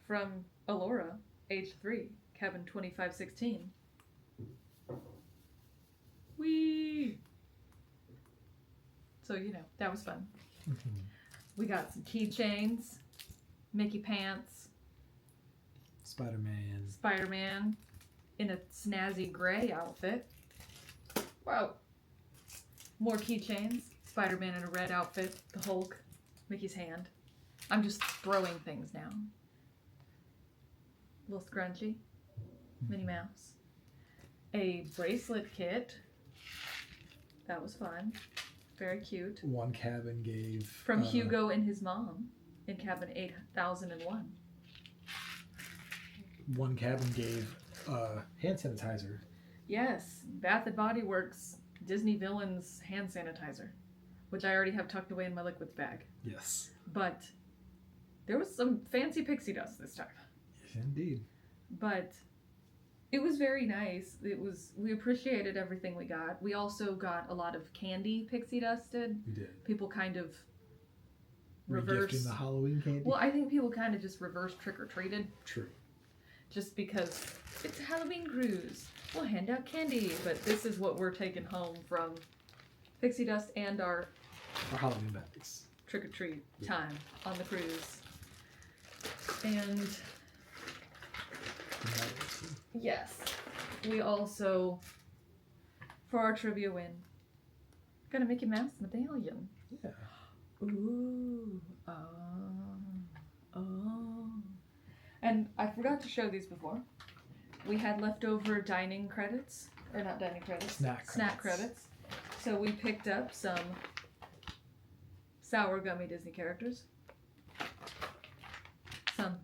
from Alora, age 3, cabin 2516. Whee! So, that was fun. We got some keychains, Mickey pants, Spider-Man in a snazzy gray outfit. Wow. More keychains, Spider-Man in a red outfit, the Hulk, Mickey's hand. I'm just throwing things now. Little scrunchie, Minnie Mouse. A bracelet kit. That was fun. Very cute. One cabin gave... From Hugo and his mom in cabin 8001. One cabin gave hand sanitizer. Yes, Bath & Body Works Disney Villains hand sanitizer, which I already have tucked away in my liquids bag. Yes. But there was some fancy pixie dust this time. Yes, indeed. But it was very nice. We appreciated everything we got. We also got a lot of candy pixie dusted. We did. People kind of reverse... Regifting the Halloween candy? Well, I think people kind of just reverse trick-or-treated. True. just because it's a Halloween cruise. We'll hand out candy, but this is what we're taking home from Pixie Dust and our Halloween bags. trick-or-treat time on the cruise. And yes, we also, for our trivia win, got a Mickey Mouse medallion. Yeah. Ooh. Oh. And I forgot to show these before. We had leftover dining credits. Or not dining credits. Snack credits. So we picked up some sour gummy Disney characters. Some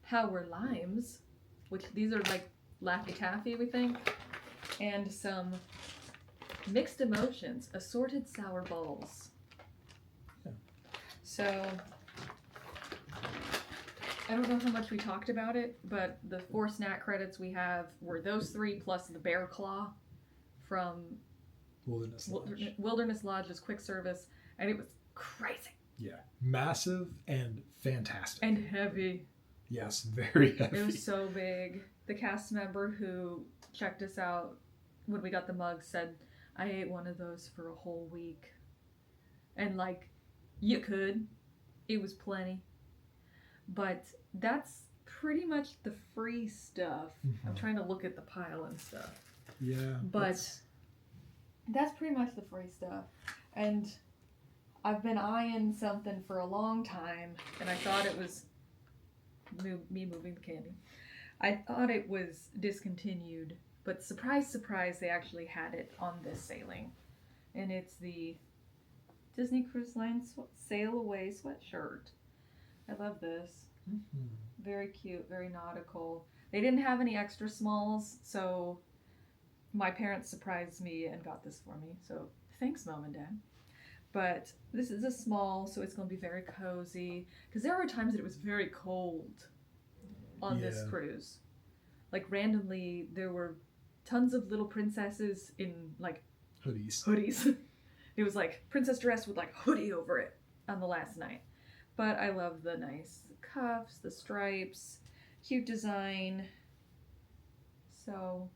Power Limes, which these are like Laffy Taffy, we think. And some Mixed Emotions, assorted sour balls. Yeah. So, I don't know how much we talked about it, but the 4 snack credits we have were those 3 plus the Bear Claw from Wilderness Lodge's quick service, and it was crazy. Yeah. Massive and fantastic. And heavy. Yes, very heavy. It was so big. The cast member who checked us out when we got the mug said, I ate one of those for a whole week. And like, you could. It was plenty. But that's pretty much the free stuff. Mm-hmm. I'm trying to look at the pile and stuff. Yeah. But that's pretty much the free stuff. And I've been eyeing something for a long time, and I thought it was me moving the candy. I thought it was discontinued, but surprise, surprise, they actually had it on this sailing. And it's the Disney Cruise Line Sail Away sweatshirt. I love this. Mm-hmm. Very cute, very nautical. They didn't have any extra smalls, so my parents surprised me and got this for me. So thanks, Mom and Dad. But this is a small, so it's going to be very cozy. Because there were times that it was very cold on this cruise. Like randomly, there were tons of little princesses in like hoodies. It was like princess dress with like a hoodie over it on the last night. But I love the nice cuffs, the stripes, cute design. So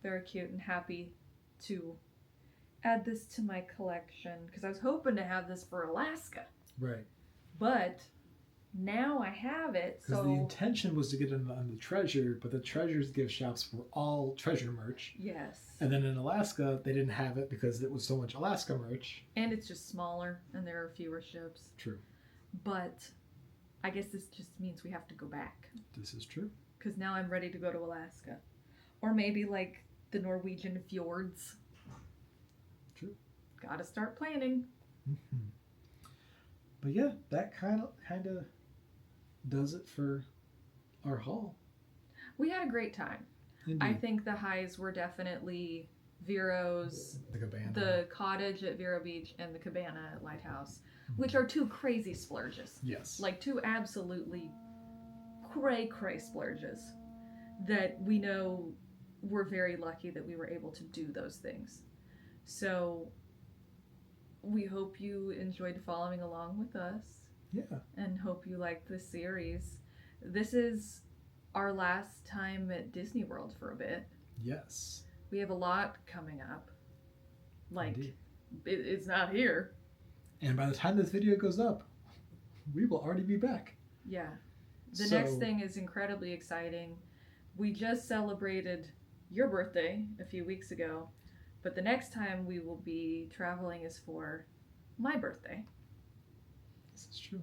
very cute, and happy to add this to my collection because I was hoping to have this for Alaska. Right. But now I have it. Because the intention was to get it on the Treasure, but the Treasure's gift shops were all Treasure merch. Yes. And then in Alaska, they didn't have it because it was so much Alaska merch. And it's just smaller, and there are fewer ships. True. But I guess this just means we have to go back. This is true. Because now I'm ready to go to Alaska. Or maybe like the Norwegian fjords. True. Gotta start planning. Mm-hmm. But yeah, that kind of does it for our haul. We had a great time. Indeed. I think the highs were definitely Vero's, the cabana, the cottage at Vero Beach, and the cabana at Lighthouse, which are 2 crazy splurges. Yes. Like 2 absolutely cray splurges that we know we're very lucky that we were able to do those things. So we hope you enjoyed following along with us. Yeah. And hope you liked this series. This is our last time at Disney World for a bit. Yes. We have a lot coming up. Like, Indeed. It's not here. And by the time this video goes up, we will already be back. Yeah. The next thing is incredibly exciting. We just celebrated your birthday a few weeks ago, but the next time we will be traveling is for my birthday. This is true.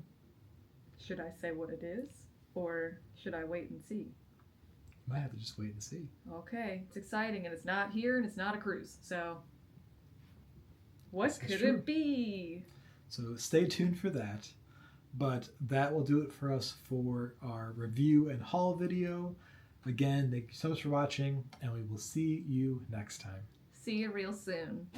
Should I say what it is, or should I wait and see? Might have to just wait and see. Okay, it's exciting, and it's not here, and it's not a cruise, so what could true. it be? So stay tuned for that. But that will do it for us for our review and haul video. Again, thank you so much for watching, and we will see you next time. See you real soon.